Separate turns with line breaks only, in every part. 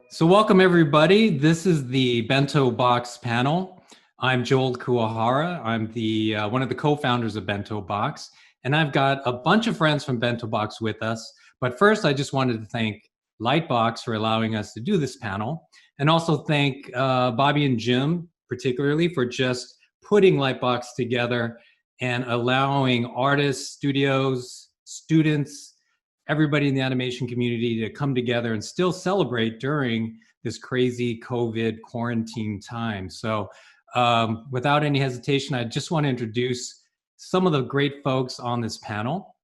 So welcome everybody. This is the Bento Box panel. I'm Joel Kuwahara. I'm the one of the co-founders of Bento Box, and I've got a bunch of friends from Bento Box with us. But first, I just wanted to thank Lightbox for allowing us to do this panel, and also thank Bobby and Jim particularly for just putting Lightbox together and allowing artists, studios, students, everybody in the animation community to come together and still celebrate during this crazy COVID quarantine time. So without any hesitation, I just want to introduce some of the great folks on this panel.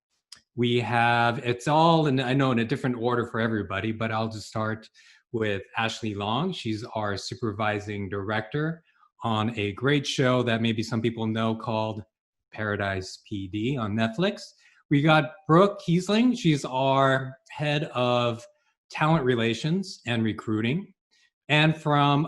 We have, it's all, in, I know in a different order for everybody, but I'll just start with Ashley Long. She's our supervising director on a great show that maybe some people know called Paradise PD on Netflix. We got Brooke Keesling. She's our head of talent relations and recruiting. And from,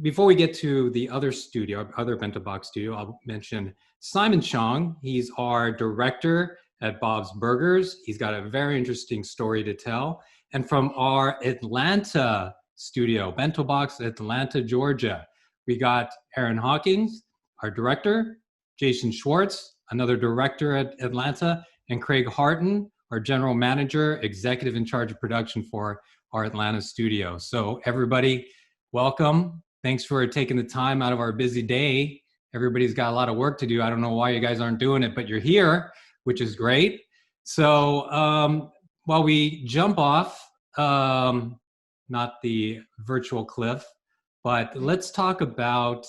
before we get to the other studio, other Bento Box studio, I'll mention Simon Chong. He's our director at Bob's Burgers. He's got a very interesting story to tell. And from our Atlanta studio, Bento Box, Atlanta, Georgia, we got Aaron Hawkins, our director, Jason Shwartz, another director at Atlanta, and Craig Hartin, our general manager, executive in charge of production for our Atlanta studio. So everybody, welcome. Thanks for taking the time out of our busy day. Everybody's got a lot of work to do. I don't know why you guys aren't doing it, but you're here, which is great. So while we jump off, not the virtual cliff, but let's talk about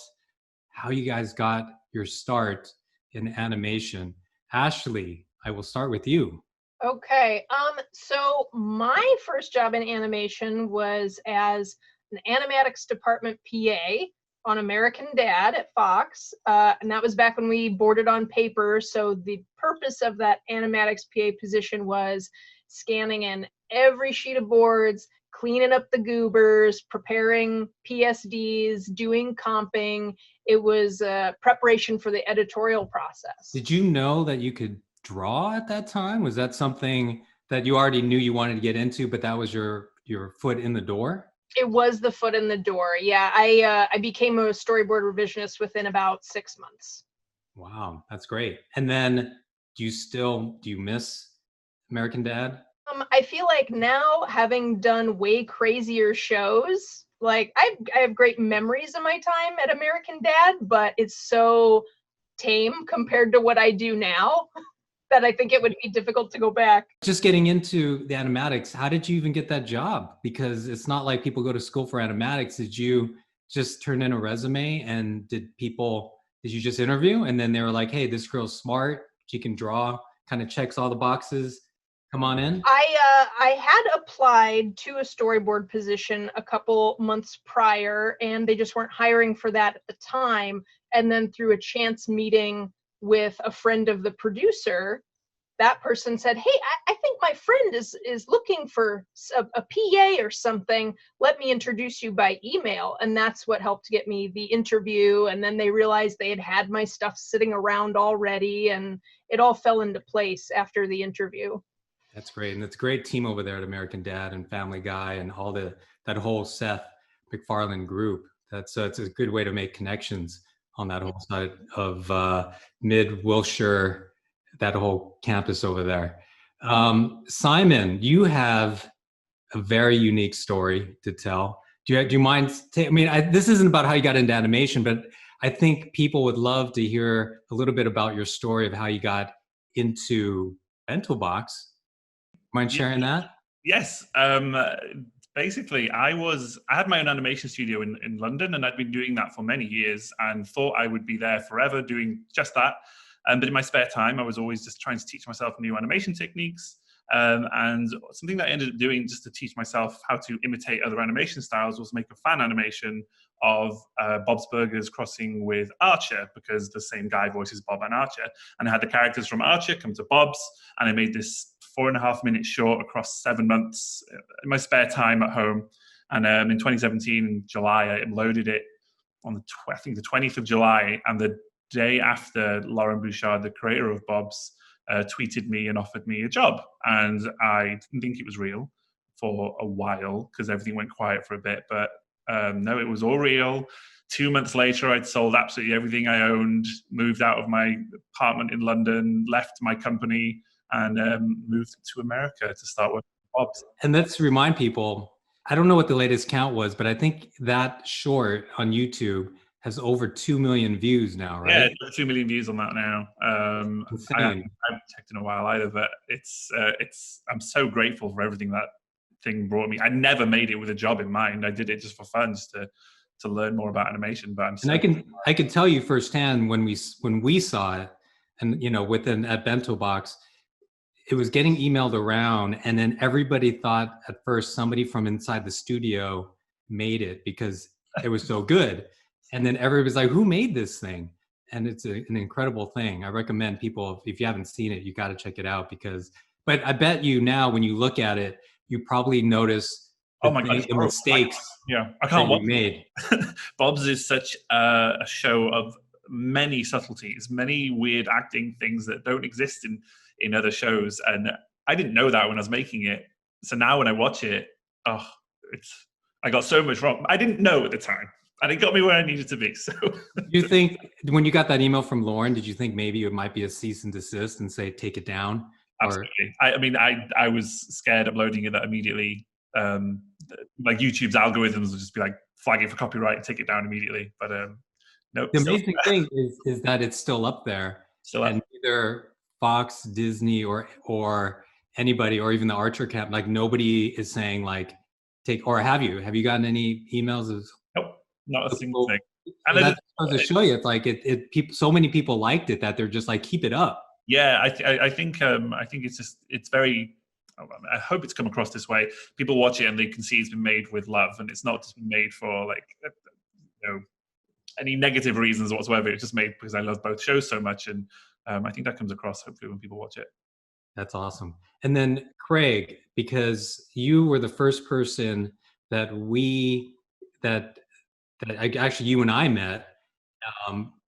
how you guys got your start in animation. Ashley, I will start with you.
Okay, so my first job in animation was as an animatics department PA on American Dad at Fox, and that was back when we boarded on paper. So the purpose of that animatics PA position was scanning in every sheet of boards, cleaning up the goobers, preparing PSDs, doing comping. It was preparation for the editorial process.
Did you know that you could draw at that time? Was that something that you already knew you wanted to get into, but that was your foot in the door?
It was the foot in the door. Yeah, I became a storyboard revisionist within about 6 months.
Wow, that's great. And then do you miss American Dad?
I feel like now, having done way crazier shows, like I have great memories of my time at American Dad, but it's so tame compared to what I do now that I think it would be difficult to go back.
Just getting into the animatics, how did you even get that job? Because it's not like people go to school for animatics. Did you just turn in a resume and did you just interview and then they were like, hey, this girl's smart, she can draw, kind of checks all the boxes, come on in?
I had applied to a storyboard position a couple months prior, and they just weren't hiring for that at the time. And then through a chance meeting with a friend of the producer, that person said, hey, I think my friend is looking for a PA or something. Let me introduce you by email. And that's what helped get me the interview. And then they realized they had my stuff sitting around already, and it all fell into place after the interview.
That's great. And it's a great team over there at American Dad and Family Guy and all that whole Seth MacFarlane group. It's a good way to make connections on that whole side of mid Wilshire, that whole campus over there. Simon, you have a very unique story to tell. Do you mind? This isn't about how you got into animation, but I think people would love to hear a little bit about your story of how you got into Bento Box. Mind sharing that?
Yes. Basically, I had my own animation studio in London, and I'd been doing that for many years and thought I would be there forever doing just that. But in my spare time, I was always just trying to teach myself new animation techniques. And something that I ended up doing just to teach myself how to imitate other animation styles was make a fan animation of Bob's Burgers crossing with Archer, because the same guy voices Bob and Archer. And I had the characters from Archer come to Bob's, and I made this 4.5-minute short across 7 months in my spare time at home. And in 2017, in July, I uploaded it on the 20th of July. And the day after, Lauren Bouchard, the creator of Bob's, tweeted me and offered me a job. And I didn't think it was real. for a while because everything went quiet for a bit. But no, it was all real. 2 months later, I'd sold absolutely everything I owned, moved out of my apartment in London, left my company, and moved to America to start working with Bob's.
And let's remind people, I don't know what the latest count was, but I think that short on YouTube has over 2 million views now, right?
Yeah, 2 million views on that now. I haven't checked in a while either, but it's I'm so grateful for everything that thing brought me. I never made it with a job in mind. I did it just for fun, just to learn more about animation. But
I can tell you firsthand when we saw it, and at Bento Box, it was getting emailed around, and then everybody thought at first somebody from inside the studio made it because it was so good. And then everybody's like, who made this thing? And it's an incredible thing. I recommend people, if you haven't seen it, you got to check it out but I bet you now when you look at it, you probably notice the mistakes
I can't
that you made.
Bob's is such a show of many subtleties, many weird acting things that don't exist in other shows. And I didn't know that when I was making it. So now when I watch it, I got so much wrong. I didn't know at the time. And it got me where I needed to be. So,
you think when you got that email from Lauren, did you think maybe it might be a cease and desist and say take it down?
Absolutely. I was scared uploading it that immediately. Like YouTube's algorithms will just be like flag it for copyright and take it down immediately. But no.
The amazing thing is that it's still up there, and neither Fox, Disney, or anybody, or even the Archer camp, like nobody is saying like take. Or have you gotten any emails of?
Nope. Not a single thing. And
that's supposed to show you, it's like so many people liked it that they're just like, keep it up.
Yeah, I think it's very. I hope it's come across this way. People watch it and they can see it's been made with love, and it's not just made for like any negative reasons whatsoever. It's just made because I love both shows so much, and I think that comes across hopefully when people watch it.
That's awesome. And then Craig, because you were the first person that actually you and I met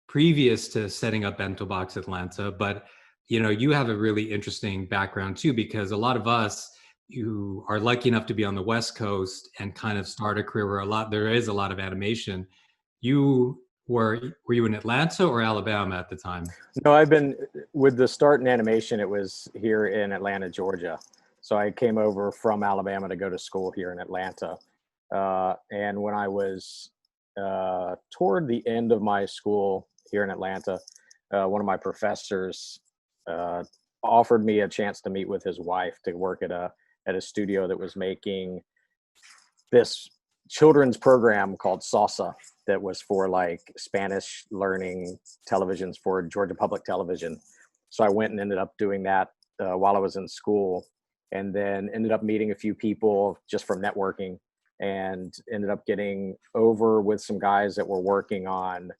previous to setting up Bento Box Atlanta, but you have a really interesting background too, because a lot of us who are lucky enough to be on the West Coast and kind of start a career where there is a lot of animation. Were you in Atlanta or Alabama at the time?
No, I've been with the start in animation. It was here in Atlanta, Georgia. So I came over from Alabama to go to school here in Atlanta. And when I was toward the end of my school here in Atlanta, one of my professors offered me a chance to meet with his wife to work at a studio that was making this children's program called Salsa that was for like Spanish learning televisions for Georgia Public Television. So I went and ended up doing that while I was in school, and then ended up meeting a few people just from networking, and ended up getting over with some guys that were working on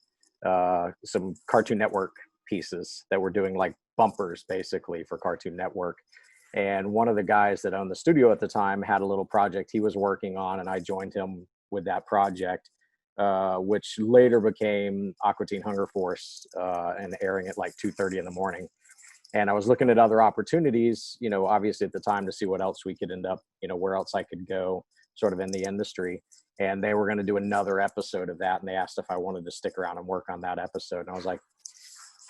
some Cartoon Network pieces that were doing like bumpers basically for Cartoon Network. And one of the guys that owned the studio at the time had a little project he was working on, and I joined him with that project, which later became Aqua Teen Hunger Force, and airing at like 2:30 in the morning. And I was looking at other opportunities, obviously at the time, to see what else we could end up, where else I could go sort of in the industry. And they were going to do another episode of that. And they asked if I wanted to stick around and work on that episode. And I was like,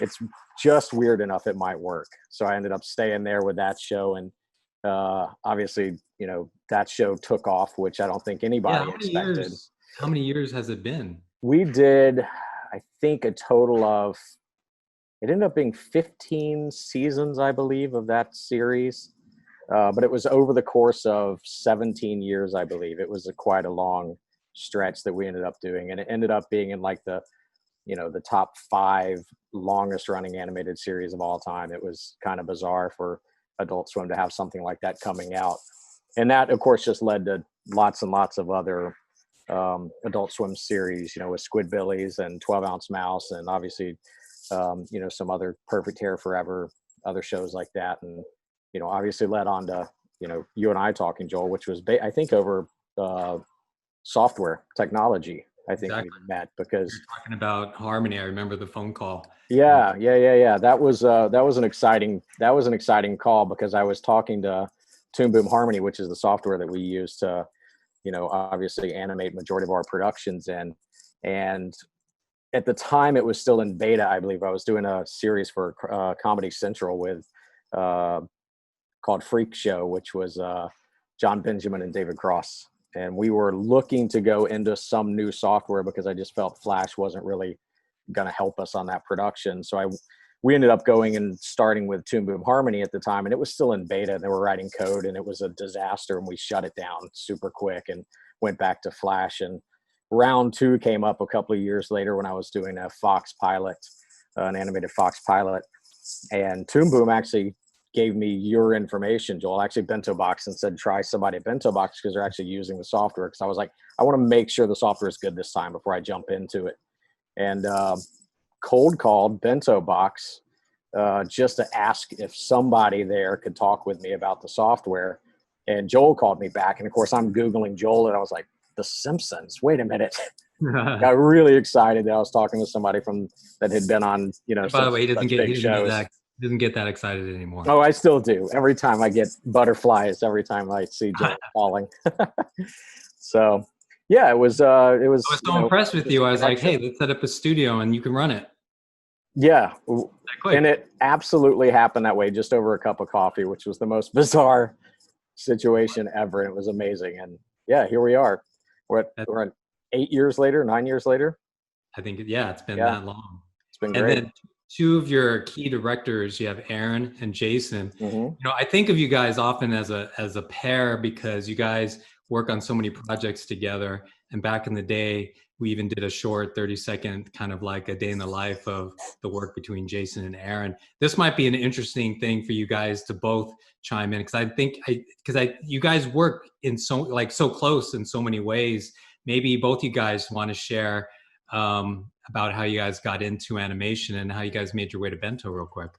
it's just weird enough it might work. So I ended up staying there with that show. And obviously, that show took off, which I don't think anybody expected.
How many years has it been?
We did, I think, a total of, it ended up being 15 seasons, I believe, of that series. But it was over the course of 17 years, I believe. It was quite a long stretch that we ended up doing. And it ended up being in like the top 5 longest running animated series of all time. It was kind of bizarre for Adult Swim to have something like that coming out. And that, of course, just led to lots and lots of other Adult Swim series, with Squidbillies and 12 Ounce Mouse, and obviously, some other Perfect Hair Forever, other shows like that. And, obviously led on to, you and I talking, Joel, which was, I think, over software technology. I think exactly. We met because
you're talking about Harmony. I remember the phone call.
Yeah. That was an exciting call, because I was talking to Toon Boom Harmony, which is the software that we use to, obviously animate majority of our productions in. And at the time it was still in beta, I believe. I was doing a series for Comedy Central with called Freak Show, which was John Benjamin and David Cross. And we were looking to go into some new software because I just felt Flash wasn't really going to help us on that production. So we ended up going and starting with Toon Boom Harmony at the time, and it was still in beta. They were writing code, and it was a disaster, and we shut it down super quick and went back to Flash. And round 2 came up a couple of years later when I was doing a Fox pilot, an animated Fox pilot, and Toon Boom actually gave me your information, Joel, actually Bento Box, and said, try somebody at Bento Box because they're actually using the software. Because I was like, I want to make sure the software is good this time before I jump into it. And cold called Bento Box just to ask if somebody there could talk with me about the software. And Joel called me back. And of course, I'm Googling Joel, and I was like, The Simpsons, wait a minute. Got really excited that I was talking to somebody that had been on,
by the way, he doesn't get that excited anymore.
Oh, I still do. Every time I get butterflies, every time I see Joel falling. So yeah, it was I was so
impressed with you. I was like, hey, let's set up a studio and you can run it.
Yeah. And it absolutely happened that way, just over a cup of coffee, which was the most bizarre situation ever. And it was amazing. And yeah, here we are. We're at 8 years later, 9 years later.
I think, it's been that long.
It's been great.
And then 2 of your key directors, you have Aaron and Jason.
Mm-hmm.
I think of you guys often as a pair because you guys work on so many projects together. And back in the day, we even did a short 30-second kind of like a day in the life of the work between Jason and Aaron. This might be an interesting thing for you guys to both chime in, because I think you guys work in so close in so many ways. Maybe both you guys want to share about how you guys got into animation and how you guys made your way to Bento real quick.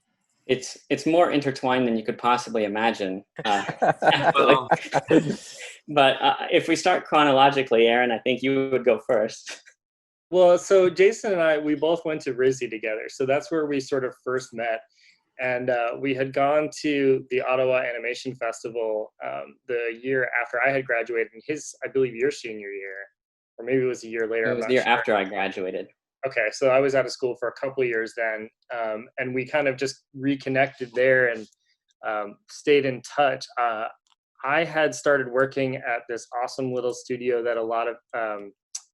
It's more intertwined than you could possibly imagine. But if we start chronologically, Aaron, I think you would go first.
Well, so Jason and I, we both went to RISD together. So that's where we sort of first met. And we had gone to the Ottawa Animation Festival the year after I had graduated, in I believe, your senior year, or maybe it was a year later.
It was the year after I graduated.
Okay, so I was out of school for a couple of years then, and we kind of just reconnected there and stayed in touch. I had started working at this awesome little studio that a lot of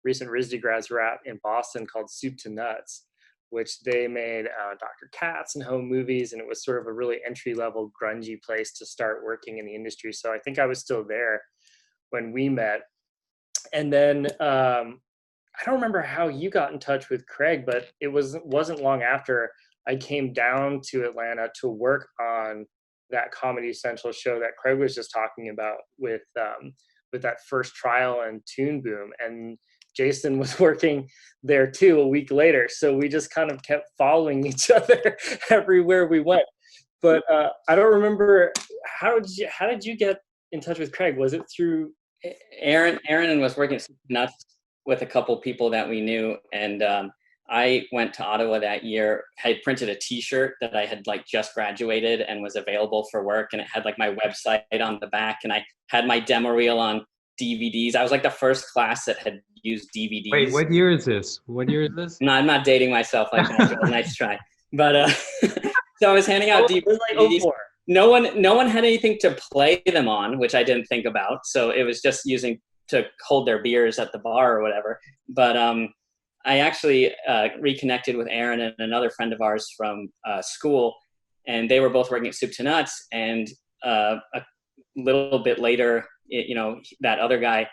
recent RISD grads were at in Boston called Soup to Nuts, which they made Dr. Katz and home movies, and it was sort of a really entry-level grungy place to start working in the industry. So I think I was still there when we met. And then I don't remember how you got in touch with Craig, but it wasn't long after I came down to Atlanta to work on that Comedy Central show that Craig was just talking about with that first trial and Toon Boom. And Jason was working there too a week later. So we just kind of kept following each other everywhere we went. But I don't remember, how did you get in touch with Craig? Was it through
Aaron was working nuts with a couple people that we knew, and I went to Ottawa that year. I printed a T-shirt that I had just graduated and was available for work, and it had my website on the back, and I had my demo reel on DVDs. I was the first class that had used DVDs.
Wait, what year is this?
No, I'm not dating myself like that. Nice try. But so I was handing out DVDs. No one had anything to play them on, which I didn't think about. So it was just using to hold their beers at the bar or whatever. But I actually reconnected with Aaron and another friend of ours from school, and they were both working at Soup to Nuts. And a little bit later, that other guy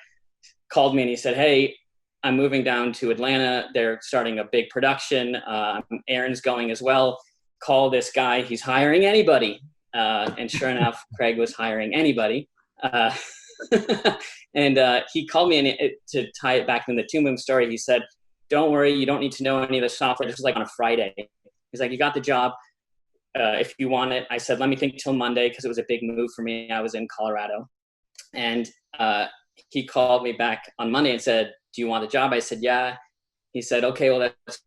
called me and he said, "Hey, I'm moving down to Atlanta. They're starting a big production. Aaron's going as well. Call this guy. He's hiring anybody." And sure enough, Craig was hiring anybody. And he called me, and to tie it back in the Toon Boom story, he said, "Don't worry, you don't need to know any of the software." This was on a Friday. He's like, "You got the job. If you want it." I said, "Let me think till Monday," because it was a big move for me. I was in Colorado. And he called me back on Monday and said, "Do you want the job?" I said, "Yeah." He said, "Okay, well, that's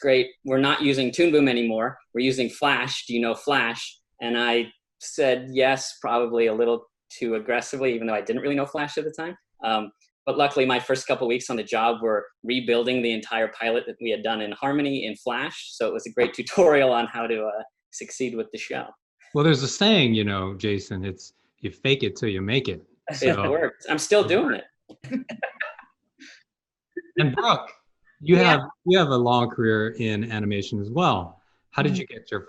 great. We're not using Toon Boom anymore. We're using Flash. Do you know Flash?" And I said, yes, probably a little too aggressively, even though I didn't really know Flash at the time. But luckily, my first couple weeks on the job were rebuilding the entire pilot that we had done in Harmony in Flash. So it was a great tutorial on how to succeed with the show.
Well, there's a saying, you know, Jason, it's you fake it till you make it. So,
it works. I'm still doing it.
And Brooke, you have a long career in animation as well. How did you get your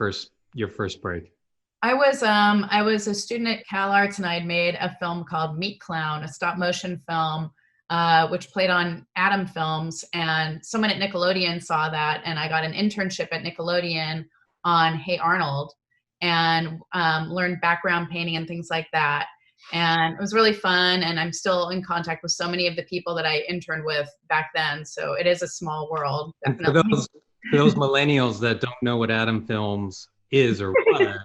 first break?
I was a student at CalArts, and I had made a film called Meat Clown, a stop motion film, which played on Atom Films. And someone at Nickelodeon saw that, and I got an internship at Nickelodeon on Hey Arnold, and learned background painting and things like that. And it was really fun, and I'm still in contact with so many of the people that I interned with back then. So it is a small world, definitely.
And for those millennials that don't know what Atom Films is or was,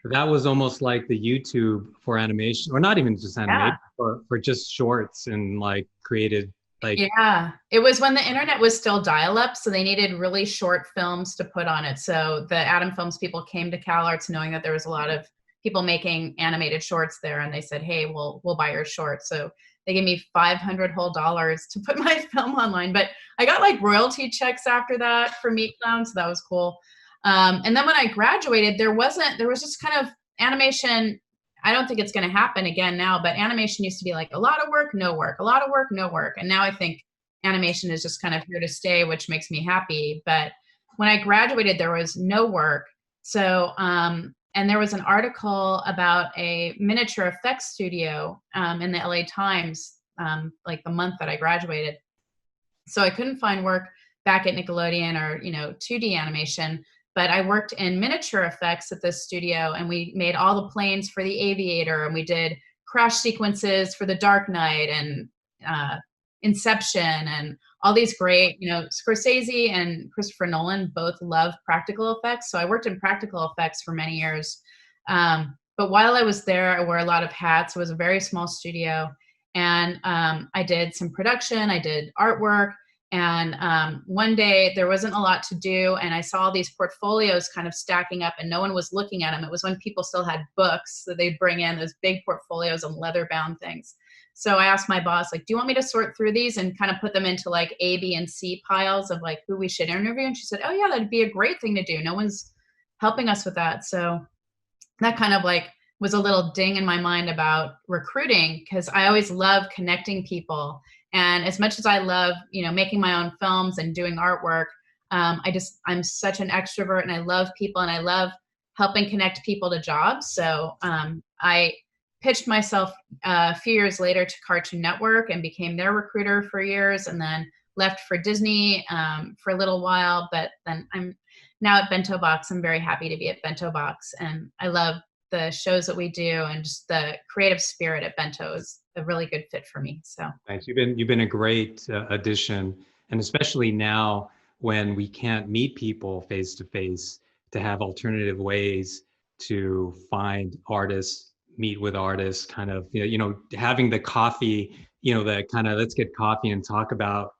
that was almost like the YouTube for animation, or not even just animation, for just shorts and like created like.
Yeah, it was when the internet was still dial-up, so they needed really short films to put on it. So the Atom Films people came to CalArts knowing that there was a lot of people making animated shorts there, and they said, hey, we'll buy your short. So they gave me $500 whole to put my film online. But I got like royalty checks after that for Meat Clown, so that was cool. And then when I graduated, there was just kind of animation. I don't think it's going to happen again now, but animation used to be like a lot of work, no work, a lot of work, no work. And now I think animation is just kind of here to stay, which makes me happy. But when I graduated, there was no work. So, and there was an article about a miniature effects studio in the LA Times, like the month that I graduated. So I couldn't find work back at Nickelodeon or, 2D animation, but I worked in miniature effects at this studio, and we made all the planes for the Aviator, and we did crash sequences for The Dark Knight and Inception and all these great, Scorsese and Christopher Nolan both love practical effects. So I worked in practical effects for many years. But while I was there, I wore a lot of hats. It was a very small studio. And I did some production, I did artwork. And one day there wasn't a lot to do, and I saw these portfolios kind of stacking up, and no one was looking at them. It was when people still had books that they'd bring in, those big portfolios and leather-bound things. So I asked my boss, like, do you want me to sort through these and kind of put them into like A, B, and C piles of like who we should interview? And she said, oh yeah, that'd be a great thing to do. No one's helping us with that. So that kind of like was a little ding in my mind about recruiting, because I always love connecting people. And as much as I love, making my own films and doing artwork, I'm such an extrovert, and I love people, and I love helping connect people to jobs. So I pitched myself a few years later to Cartoon Network and became their recruiter for years, and then left for Disney for a little while. But then I'm now at Bento Box. I'm very happy to be at Bento Box, and I love the shows that we do, and just the creative spirit at Bento is a really good fit for me. So
thanks. You've been a great addition, and especially now when we can't meet people face to face, to have alternative ways to find artists, meet with artists, kind of having the coffee, that kind of let's get coffee and talk about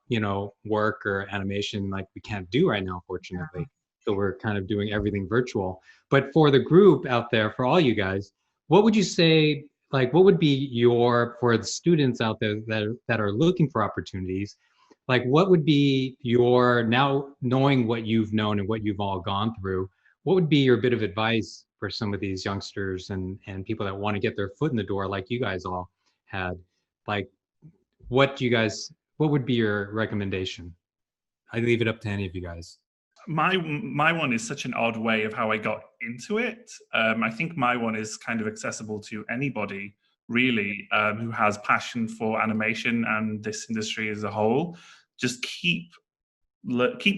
work or animation, like we can't do right now, fortunately. So we're kind of doing everything virtual. But for the group out there, for all you guys, what would you say, like what would be for the students out there that are looking for opportunities, like what would be now knowing what you've known and what you've all gone through, what would be your bit of advice for some of these youngsters and people that want to get their foot in the door like you guys all had? Like what would be your recommendation? I leave it up to any of you guys.
My one is such an odd way of how I got into it. I think my one is kind of accessible to anybody, really, who has passion for animation and this industry as a whole. Just keep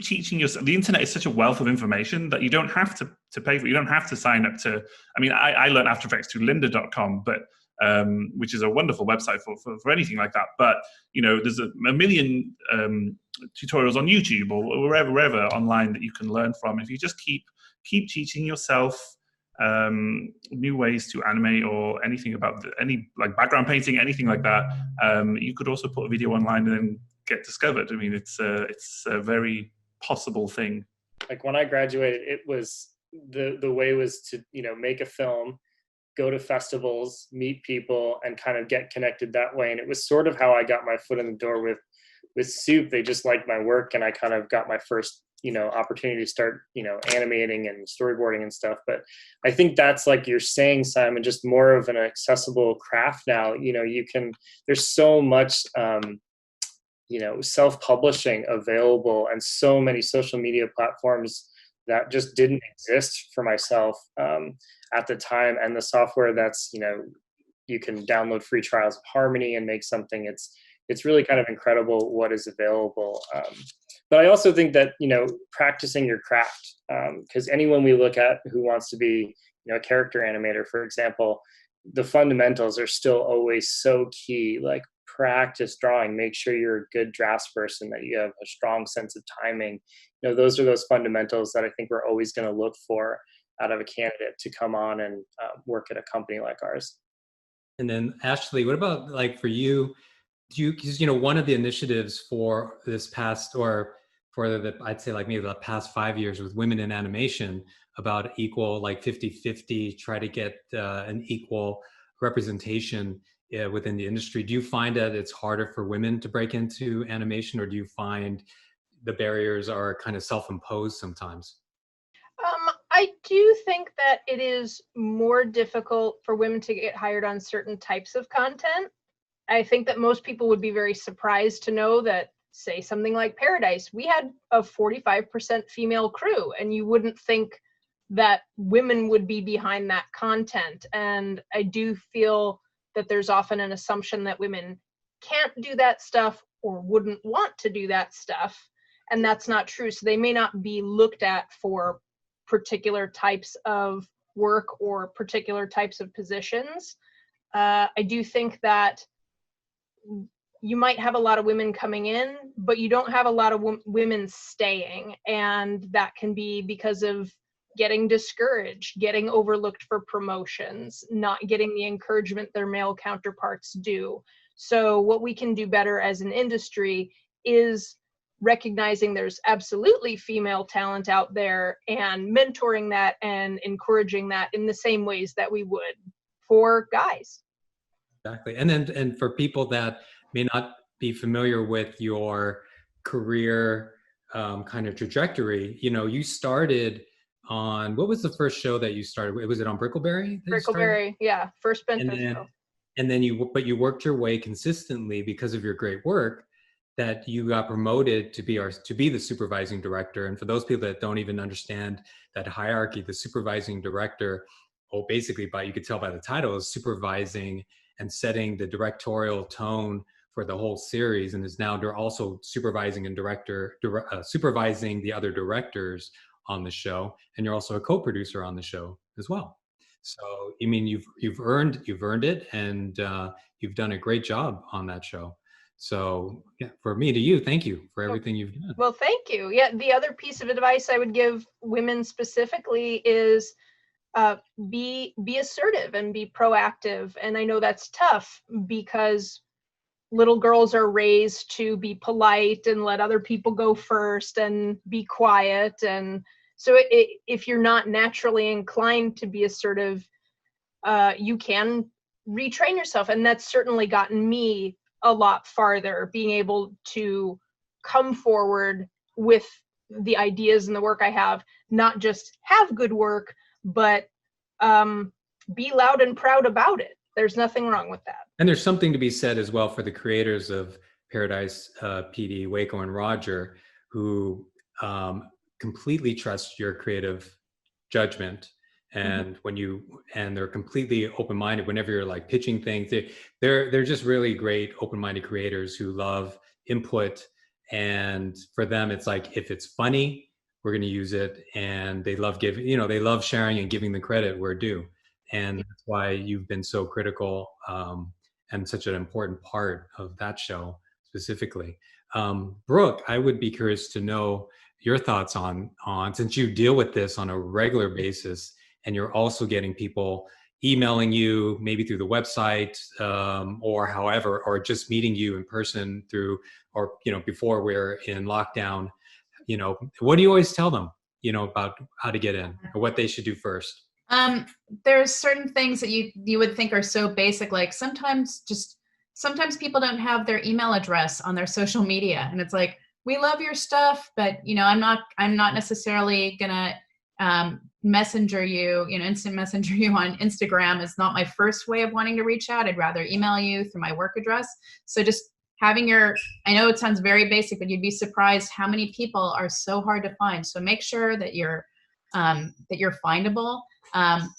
teaching yourself. The internet is such a wealth of information that you don't have to pay for it. You don't have to sign up to. I mean, I learned After Effects through lynda.com, but which is a wonderful website for anything like that. But there's a million tutorials on YouTube or wherever online that you can learn from. If you just keep teaching yourself new ways to animate or anything about any like background painting, anything like that, you could also put a video online and then get discovered. I mean, it's a very possible thing.
Like when I graduated, it was the way was to make a film, go to festivals, meet people, and kind of get connected that way. And it was sort of how I got my foot in the door with Soup. They just liked my work, and I kind of got my first, opportunity to start, animating and storyboarding and stuff. But I think that's, like you're saying, Simon, just more of an accessible craft now. There's so much, self-publishing available, and so many social media platforms that just didn't exist for myself at the time. And the software that's, you can download free trials of Harmony and make something. It's really kind of incredible what is available. But I also think that, practicing your craft, because anyone we look at who wants to be, a character animator, for example, the fundamentals are still always so key. Like, practice drawing, make sure you're a good drafts person, that you have a strong sense of timing. Those are those fundamentals that I think we're always going to look for out of a candidate to come on and work at a company like ours.
And then Ashley, what about, like, for you? Because one of the initiatives for this past, or for I'd say, like, maybe the past 5 years with women in animation, about equal, like 50-50, try to get an equal representation within the industry. Do you find that it's harder for women to break into animation, or do you find the barriers are kind of self-imposed sometimes?
I do think that it is more difficult for women to get hired on certain types of content. I think that most people would be very surprised to know that, say, something like Paradise, we had a 45% female crew, and you wouldn't think that women would be behind that content. And I do feel that there's often an assumption that women can't do that stuff or wouldn't want to do that stuff, and that's not true. So they may not be looked at for particular types of work or particular types of positions. I do think that you might have a lot of women coming in, but you don't have a lot of women staying. And that can be because of getting discouraged, getting overlooked for promotions, not getting the encouragement their male counterparts do. So what we can do better as an industry is recognizing there's absolutely female talent out there, and mentoring that and encouraging that in the same ways that we would for guys.
Exactly. And for people that may not be familiar with your career kind of trajectory, you started on, what was the first show that you started? Was it on Brickleberry?
Brickleberry, yeah, first Bento show.
And then you worked your way consistently because of your great work, that you got promoted to be the supervising director. And for those people that don't even understand that hierarchy, the supervising director, basically, you could tell by the title, is supervising and setting the directorial tone for the whole series, and is now also supervising and supervising the other directors on the show, and you're also a co-producer on the show as well. So you've earned it, and you've done a great job on that show. So yeah, for me to you, thank you for everything you've done.
Well, thank you. Yeah, the other piece of advice I would give women specifically is be assertive and be proactive. And I know that's tough because little girls are raised to be polite and let other people go first and be quiet. And so if you're not naturally inclined to be assertive, you can retrain yourself. And that's certainly gotten me a lot farther, being able to come forward with the ideas and the work I have, not just have good work, but be loud and proud about it. There's nothing wrong with that.
And there's something to be said as well for the creators of Paradise PD, Waco and Roger, who completely trust your creative judgment. And they're completely open-minded whenever you're like pitching things. They're just really great open-minded creators who love input. And for them, it's like, if it's funny, we're going to use it. And they love they love sharing and giving the credit where due. And that's why you've been so critical and such an important part of that show specifically. Brooke, I would be curious to know your thoughts on since you deal with this on a regular basis, and you're also getting people emailing you maybe through the website or however, or just meeting you in person before we're in lockdown, what do you always tell them, about how to get in or what they should do first?
There's certain things that you would think are so basic, like sometimes people don't have their email address on their social media, and it's like, we love your stuff, but I'm not necessarily gonna messenger you, instant messenger you on Instagram is not my first way of wanting to reach out. I'd rather email you through my work address. So just having I know it sounds very basic, but you'd be surprised how many people are so hard to find. So make sure that you're findable.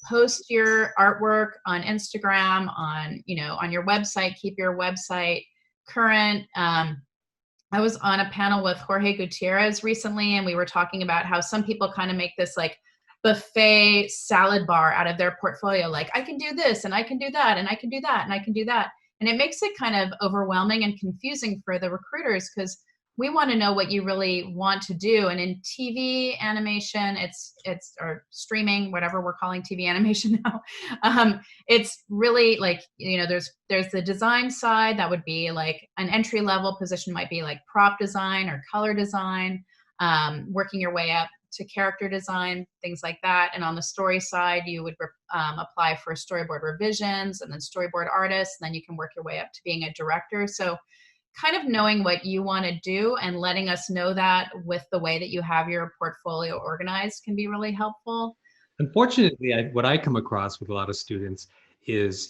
Post your artwork on Instagram, on your website, keep your website current. I was on a panel with Jorge Gutierrez recently, and we were talking about how some people kind of make this like buffet salad bar out of their portfolio. Like, I can do this and I can do that and I can do that and I can do that. And it makes it kind of overwhelming and confusing for the recruiters, because we want to know what you really want to do. And in TV animation, it's or streaming, whatever we're calling TV animation now, it's really like, there's the design side. That would be like an entry level position, might be like prop design or color design, working your way up to character design, things like that. And on the story side, you would apply for storyboard revisions and then storyboard artists, and then you can work your way up to being a director. So kind of knowing what you want to do and letting us know that with the way that you have your portfolio organized can be really helpful.
Unfortunately, what I come across with a lot of students is,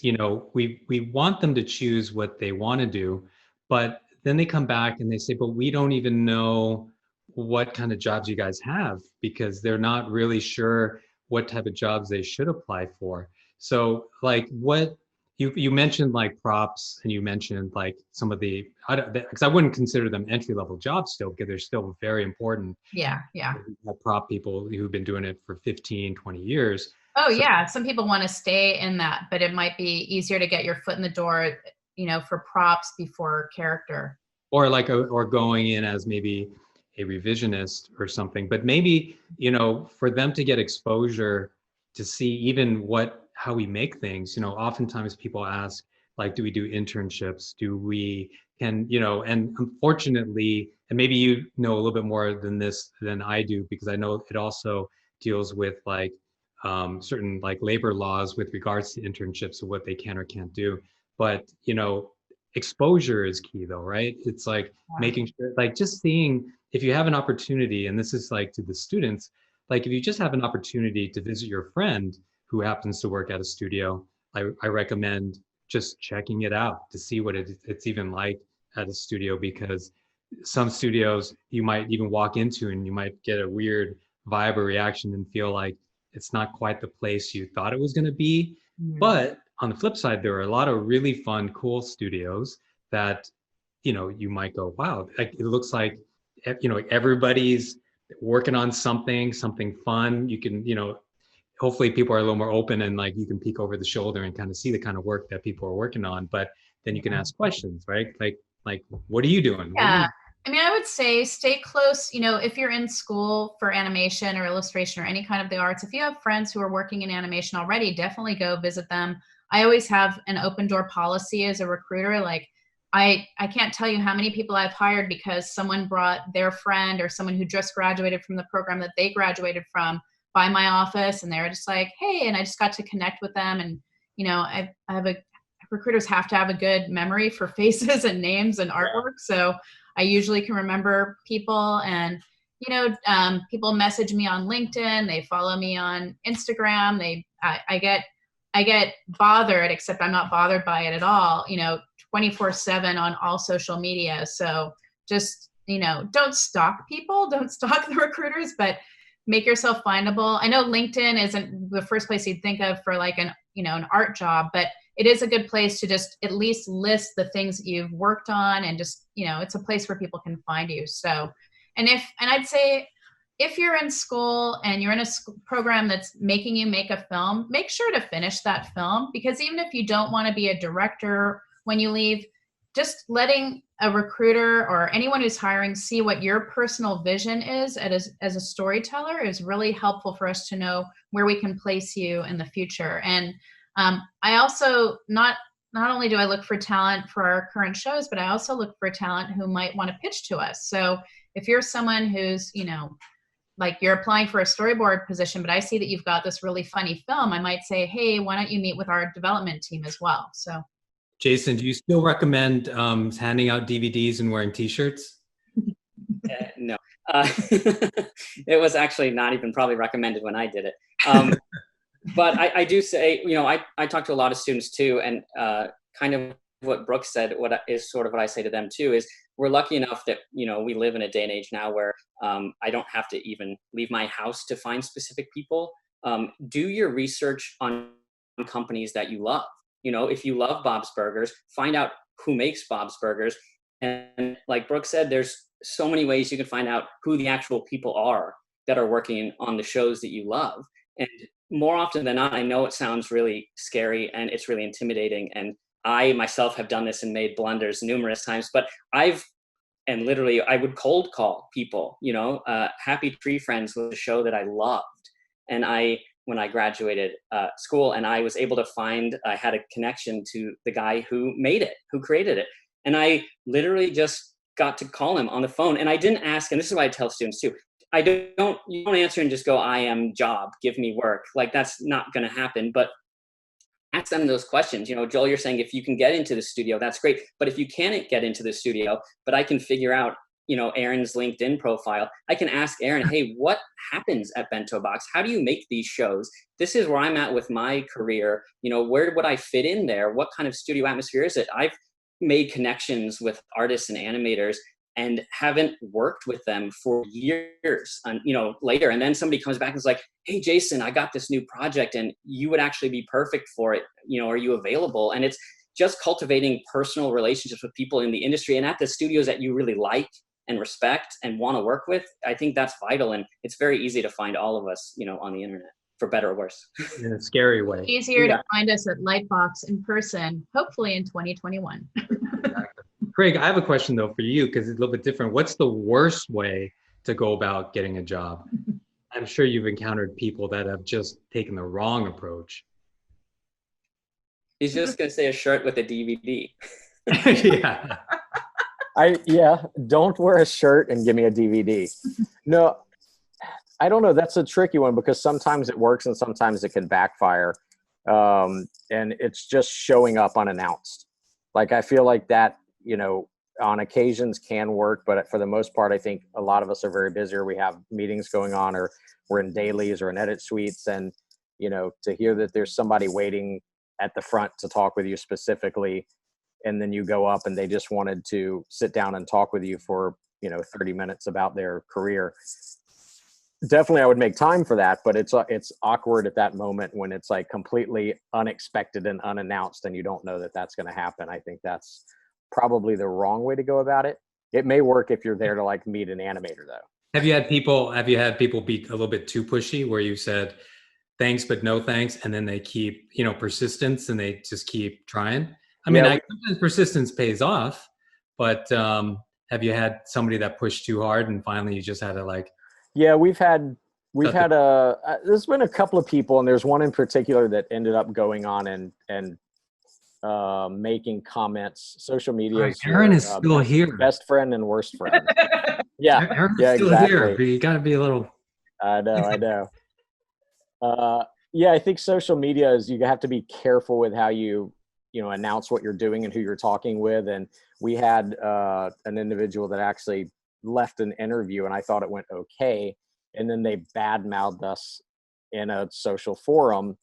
we want them to choose what they want to do, but then they come back and they say, but we don't even know what kind of jobs you guys have, because they're not really sure what type of jobs they should apply for. So like what you mentioned, like props, and you mentioned like some of the, because I wouldn't consider them entry-level jobs still, because they're still very important.
Yeah.
Prop people who've been doing it for 15, 20 years.
Oh, so, yeah. Some people want to stay in that, but it might be easier to get your foot in the door, for props before character. Or
or going in as maybe a revisionist or something. But maybe, for them to get exposure to see even how we make things, oftentimes people ask, like, do we do internships? And unfortunately, and maybe you know a little bit more than I do, because I know it also deals with like certain like labor laws with regards to internships, of what they can or can't do. But, exposure is key though, right? It's like making sure, like just seeing, if you have an opportunity, and this is like to the students, like if you just have an opportunity to visit your friend who happens to work at a studio, I recommend just checking it out to see what it's even like at a studio, because some studios you might even walk into and you might get a weird vibe or reaction and feel like it's not quite the place you thought it was going to be. Mm-hmm. But on the flip side, there are a lot of really fun, cool studios that, you might go, wow, it looks like, everybody's working on something fun. You can, hopefully people are a little more open, and like you can peek over the shoulder and kind of see the kind of work that people are working on. But then you can ask questions, right? Like what are you doing?
Yeah. I mean, I would say stay close. If you're in school for animation or illustration or any kind of the arts, if you have friends who are working in animation already, definitely go visit them. I always have an open door policy as a recruiter. Like I can't tell you how many people I've hired because someone brought their friend or someone who just graduated from the program that they graduated from by my office, and they were just like, hey, and I just got to connect with them. And, recruiters have to have a good memory for faces and names and artwork. So I usually can remember people, and, people message me on LinkedIn, they follow me on Instagram. I get bothered, except I'm not bothered by it at all, 24/7 on all social media. So just, don't stalk people, don't stalk the recruiters, but make yourself findable. I know LinkedIn isn't the first place you'd think of for like an art job, but it is a good place to just at least list the things that you've worked on, and just, it's a place where people can find you. So, and I'd say if you're in school and you're in a program that's making you make a film, make sure to finish that film, because even if you don't want to be a director when you leave, just letting a recruiter or anyone who's hiring see what your personal vision is as a storyteller is really helpful for us to know where we can place you in the future. And I also, not only do I look for talent for our current shows, but I also look for talent who might want to pitch to us. So if you're someone who's, like you're applying for a storyboard position, but I see that you've got this really funny film, I might say, hey, why don't you meet with our development team as well? So,
Jason, do you still recommend handing out DVDs and wearing T-shirts?
No. It was actually not even probably recommended when I did it. But I do say, you know, I talk to a lot of students too, and kind of what Brooke said, what is sort of what I say to them too, is we're lucky enough that, you know, we live in a day and age now where I don't have to even leave my house to find specific people. Do your research on companies that you love. You know, if you love Bob's Burgers, find out who makes Bob's Burgers. And like Brooke said, there's so many ways you can find out who the actual people are that are working on the shows that you love. And more often than not, I know it sounds really scary and it's really intimidating. And I myself have done this and made blunders numerous times, but I would cold call people, you know. Happy Tree Friends was a show that I loved. And when I graduated school, and I was able to I had a connection to the guy who made it, who created it. And I literally just got to call him on the phone. And I didn't ask, and this is what I tell students too, you don't answer and just go, I am job, give me work. Like, that's not going to happen. But ask them those questions. You know, Joel, you're saying if you can get into the studio, that's great. But if you can't get into the studio, but I can figure out, you know, Aaron's LinkedIn profile, I can ask Aaron, hey, what happens at Bento Box? How do you make these shows? This is where I'm at with my career. You know, where would I fit in there? What kind of studio atmosphere is it? I've made connections with artists and animators and haven't worked with them for years, and, you know, later. And then somebody comes back and is like, hey, Jason, I got this new project and you would actually be perfect for it. You know, are you available? And it's just cultivating personal relationships with people in the industry and at the studios that you really like and respect and want to work with. I think that's vital. And it's very easy to find all of us, you know, on the internet, for better or worse.
In a scary way.
Easier to find us at Lightbox in person, hopefully in 2021.
Craig, I have a question though for you, because it's a little bit different. What's the worst way to go about getting a job? I'm sure you've encountered people that have just taken the wrong approach.
He's just going to say a shirt with a DVD.
Yeah.
Don't wear a shirt and give me a DVD. No, I don't know. That's a tricky one because sometimes it works and sometimes it can backfire. And it's just showing up unannounced. Like, I feel like that, you know, on occasions can work, but for the most part, I think a lot of us are very busy, or we have meetings going on, or we're in dailies or in edit suites. And, you know, to hear that there's somebody waiting at the front to talk with you specifically, and then you go up and they just wanted to sit down and talk with you for, you know, 30 minutes about their career. Definitely I would make time for that, but it's awkward at that moment when it's like completely unexpected and unannounced and you don't know that that's going to happen. I think that's probably the wrong way to go about it. It may work if you're there to like meet an animator though.
Have you had people be a little bit too pushy where you said thanks but no thanks, and then they keep, you know, persistence and they just keep trying? I mean, sometimes persistence pays off, but have you had somebody that pushed too hard and finally you just had to like?
Yeah, there's been a couple of people, and there's one in particular that ended up going on and making comments. Social media.
Right, Aaron is still here.
Best friend and worst friend. Yeah,
Aaron's still
exactly.
here. But you got to be a little.
I know. Yeah, I think social media is, you have to be careful with how you announce what you're doing and who you're talking with. And we had an individual that actually left an interview, and I thought it went okay, and then they badmouthed us in a social forum,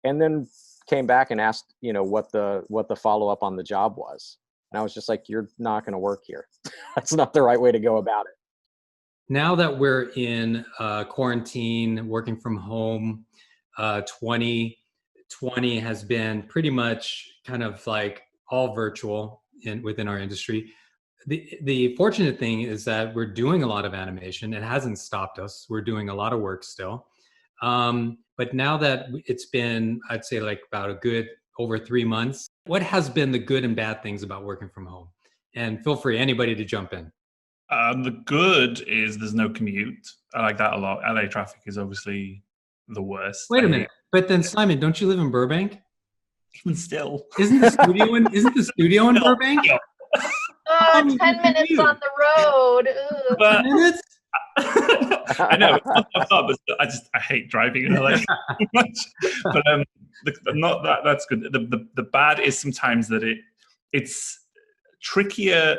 and then came back and asked, you know, what the follow-up on the job was. And I was just like, you're not going to work here. That's not the right way to go about it.
Now that we're in quarantine, working from home, 2020 has been pretty much kind of like all virtual within our industry. The fortunate thing is that we're doing a lot of animation. It hasn't stopped us. We're doing a lot of work still. But now that it's been, I'd say like about a good over 3 months, what has been the good and bad things about working from home? And feel free, anybody to jump in.
The good is there's no commute. I like that a lot. LA traffic is obviously the worst.
Wait a minute. But then Simon, don't you live in Burbank?
Even still.
Isn't the studio in Burbank?
10 minutes on the road. Ugh.
But
10 minutes?
I know it's not fun, but I hate driving in LA so much. But not that that's good. The bad is sometimes that it's trickier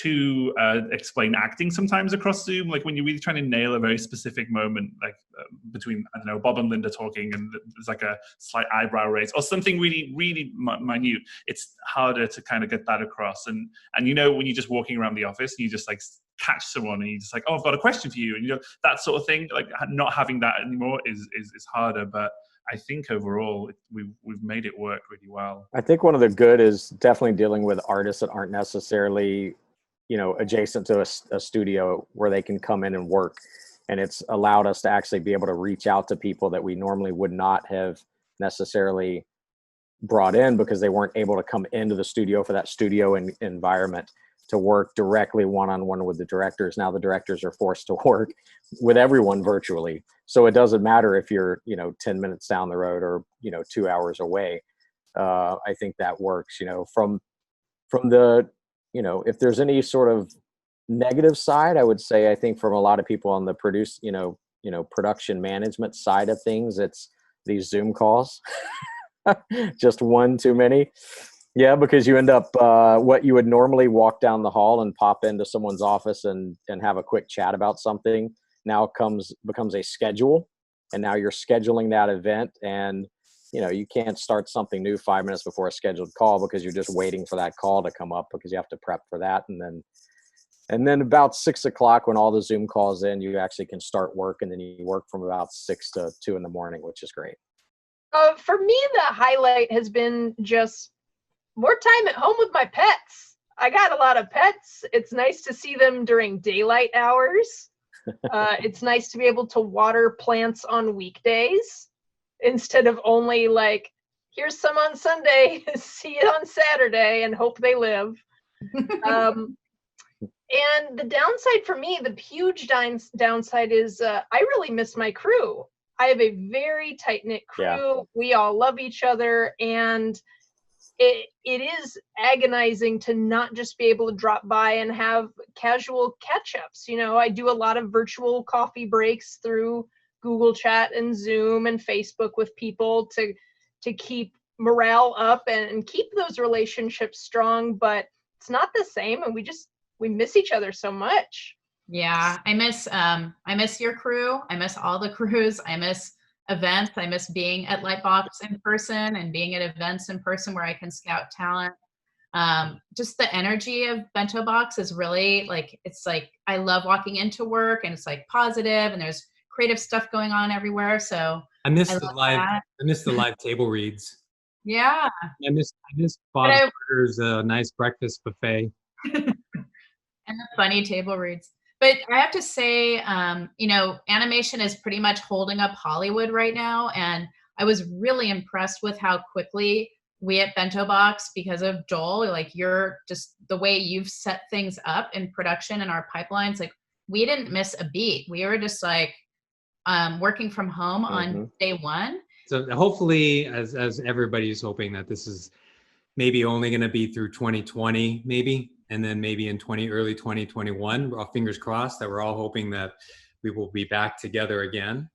to explain acting sometimes across Zoom. Like when you're really trying to nail a very specific moment, like between, I don't know, Bob and Linda talking and there's like a slight eyebrow raise or something really, really minute, it's harder to kind of get that across. And when you're just walking around the office and you just like catch someone and you're just like, oh, I've got a question for you. And that sort of thing, like not having that anymore is harder. But I think overall we've made it work really well.
I think one of the good is definitely dealing with artists that aren't necessarily, adjacent to a studio where they can come in and work. And it's allowed us to actually be able to reach out to people that we normally would not have necessarily brought in because they weren't able to come into the studio for that studio environment to work directly one-on-one with the directors. Now the directors are forced to work with everyone virtually. So it doesn't matter if you're, 10 minutes down the road or, 2 hours away. I think that works, from the, if there's any sort of negative side, I would say, I think from a lot of people on the production management side of things, it's these Zoom calls, just one too many. Yeah, because you end up, what you would normally walk down the hall and pop into someone's office and have a quick chat about something now becomes a schedule. And now you're scheduling that event and, you can't start something new 5 minutes before a scheduled call because you're just waiting for that call to come up because you have to prep for that. And then about 6 o'clock when all the Zoom calls in, you actually can start work. And then you work from about 6 to 2 in the morning, which is great.
For me, the highlight has been just more time at home with my pets. I got a lot of pets. It's nice to see them during daylight hours. It's nice to be able to water plants on weekdays instead of only like, here's some on Sunday, see it on Saturday and hope they live. And the downside for me, the huge downside is I really miss my crew. I have a very tight-knit crew. Yeah. We all love each other, and it is agonizing to not just be able to drop by and have casual catch-ups. I do a lot of virtual coffee breaks through Google Chat and Zoom and Facebook with people to keep morale up and keep those relationships strong, but it's not the same, and we miss each other so much.
Yeah, I miss your crew. I miss all the crews. I miss events. I miss being at Lightbox in person and being at events in person where I can scout talent. Just the energy of Bento Box is really it's like, I love walking into work and it's like positive and there's creative stuff going on everywhere. So
I miss the live table reads.
Yeah.
I miss Bob's Burgers, a nice breakfast buffet.
And the funny table reads. But I have to say, animation is pretty much holding up Hollywood right now. And I was really impressed with how quickly we at Bento Box, because of Joel, you're just the way you've set things up in production and our pipelines, we didn't miss a beat. We were just working from home on day one.
So hopefully, as everybody's hoping that this is maybe only going to be through 2020, maybe. And then maybe in early 2021, fingers crossed, that we're all hoping that we will be back together again.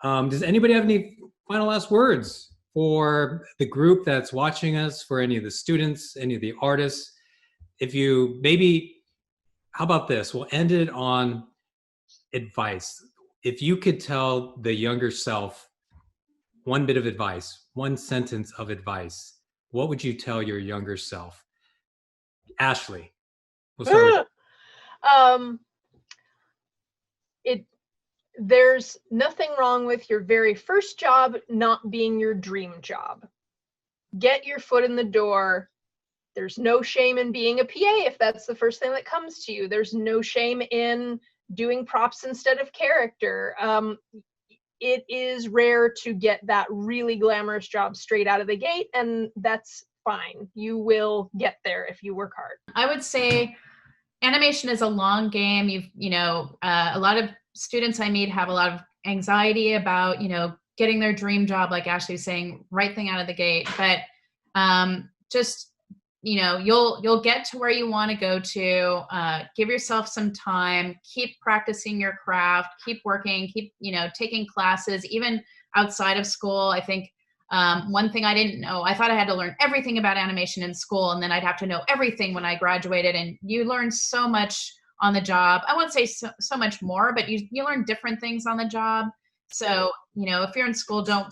Does anybody have any final last words for the group that's watching us, for any of the students, any of the artists? How about this? We'll end it on advice. If you could tell the younger self one bit of advice, one sentence of advice, what would you tell your younger self? Ashley, we'll start with
there's nothing wrong with your very first job not being your dream job. Get your foot in the door. There's no shame in being a PA if that's the first thing that comes to you. There's no shame in doing props instead of character. It is rare to get that really glamorous job straight out of the gate, and that's fine. You will get there if you work hard.
I would say animation is a long game. A lot of students I meet have a lot of anxiety about, getting their dream job, like Ashley was saying, right thing out of the gate. But just you know, you'll get to where you want to go to. Give yourself some time, keep practicing your craft, keep working, keep, you know, taking classes, even outside of school. I think one thing I didn't know, I thought I had to learn everything about animation in school, and then I'd have to know everything when I graduated. And you learn so much on the job. I won't say so much more, but you learn different things on the job. So, you know, if you're in school, don't,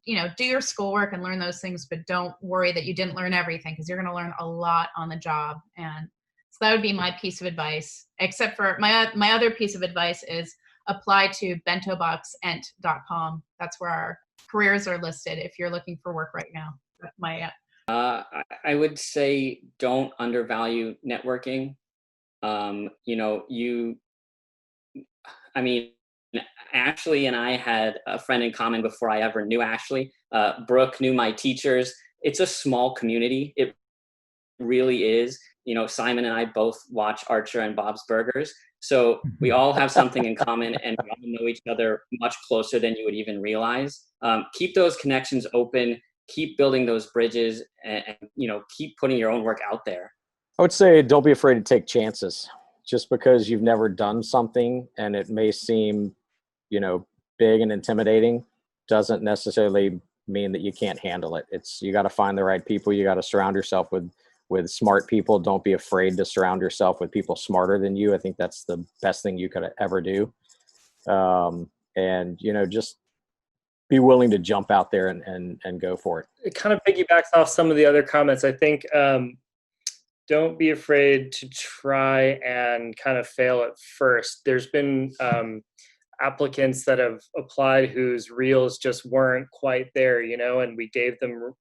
you know, do your schoolwork and learn those things, but don't worry that you didn't learn everything, because you're going to learn a lot on the job. And so that would be my piece of advice, except for my other piece of advice is apply to bentoboxent.com. That's where our careers are listed if you're looking for work right now. That's my
I would say don't undervalue networking. You know, I mean, Ashley and I had a friend in common before I ever knew Ashley. Brooke knew my teachers. It's a small community. It really is. You know, Simon and I both watch Archer and Bob's Burgers. So we all have something in common, and we all know each other much closer than you would even realize. Keep those connections open, keep building those bridges, and, you know, keep putting your own work out there.
I would say don't be afraid to take chances. Just because you've never done something and it may seem, you know, big and intimidating, doesn't necessarily mean that you can't handle it. You got to find the right people. You got to surround yourself with smart people. Don't be afraid to surround yourself with people smarter than you. I think that's the best thing you could ever do. And, you know, just be willing to jump out there and go for it.
It kind of piggybacks off some of the other comments. I think don't be afraid to try and kind of fail at first. There's been applicants that have applied whose reels just weren't quite there, you know, and we gave them,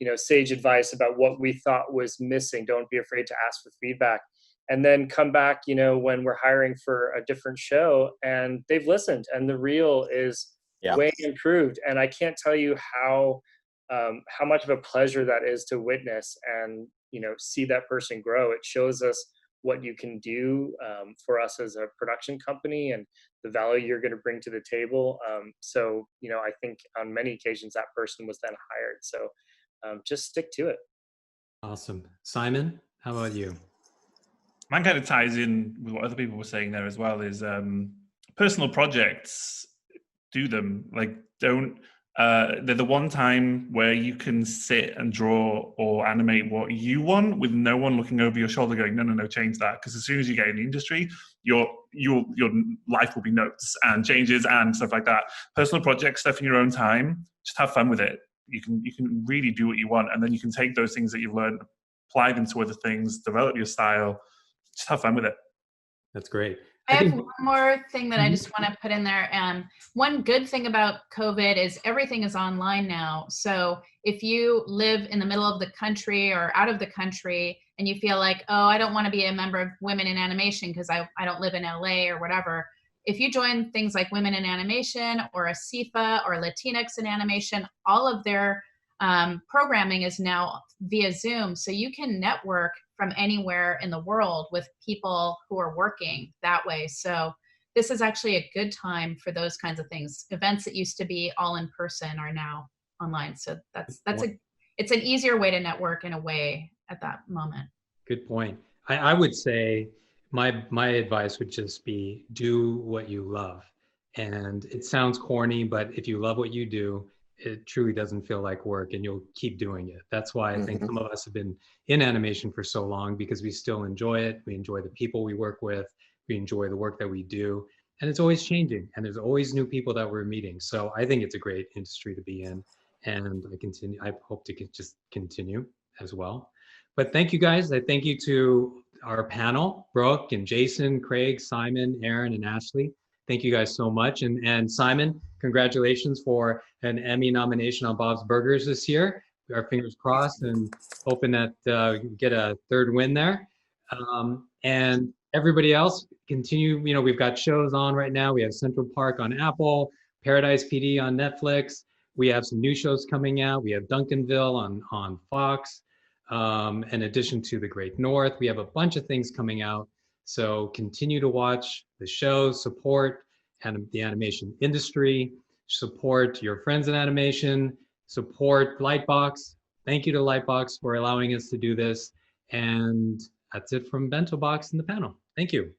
you know, sage advice about what we thought was missing. Don't be afraid to ask for feedback. And then come back, you know, when we're hiring for a different show and they've listened and the reel is way improved. And I can't tell you how much of a pleasure that is to witness and, you know, see that person grow. It shows us what you can do for us as a production company and the value you're going to bring to the table. So, you know, I think on many occasions that person was then hired. So just stick to it.
Awesome. Simon, how about you?
Mine kind of ties in with what other people were saying there as well, is personal projects, do them. Like, don't, they're the one time where you can sit and draw or animate what you want with no one looking over your shoulder going, no, change that. Because as soon as you get in the industry, your life will be notes and changes and stuff like that. Personal projects, stuff in your own time, just have fun with it. You can really do what you want, and then you can take those things that you've learned, apply them to other things, develop your style, just have fun with it.
That's great.
I have one more thing that I just want to put in there. One good thing about COVID is everything is online now. So if you live in the middle of the country or out of the country and you feel like, oh, I don't want to be a member of Women in Animation because I don't live in LA or whatever. If you join things like Women in Animation or a CIFA or Latinx in Animation, all of their programming is now via Zoom. So you can network from anywhere in the world with people who are working that way. So this is actually a good time for those kinds of things. Events that used to be all in person are now online. So it's an easier way to network in a way at that moment.
Good point. I would say my advice would just be do what you love. And it sounds corny, but if you love what you do, it truly doesn't feel like work and you'll keep doing it. That's why I think some of us have been in animation for so long, because we still enjoy it. We enjoy the people we work with. We enjoy the work that we do. And it's always changing. And there's always new people that we're meeting. So I think it's a great industry to be in. And I hope to just continue as well. But thank you guys. I thank you to our panel, Brooke and Jason, Craig, Simon, Aaron, and Ashley. Thank you guys so much. And Simon, congratulations for an Emmy nomination on Bob's Burgers this year. Our fingers crossed and hoping that get a third win there. And everybody else, continue. You know, we've got shows on right now. We have Central Park on Apple, Paradise PD on Netflix. We have some new shows coming out. We have Duncanville on Fox. In addition to The Great North, we have a bunch of things coming out. So continue to watch the shows, support the animation industry, support your friends in animation, support Lightbox. Thank you to Lightbox for allowing us to do this. And that's it from Bento Box in the panel. Thank you.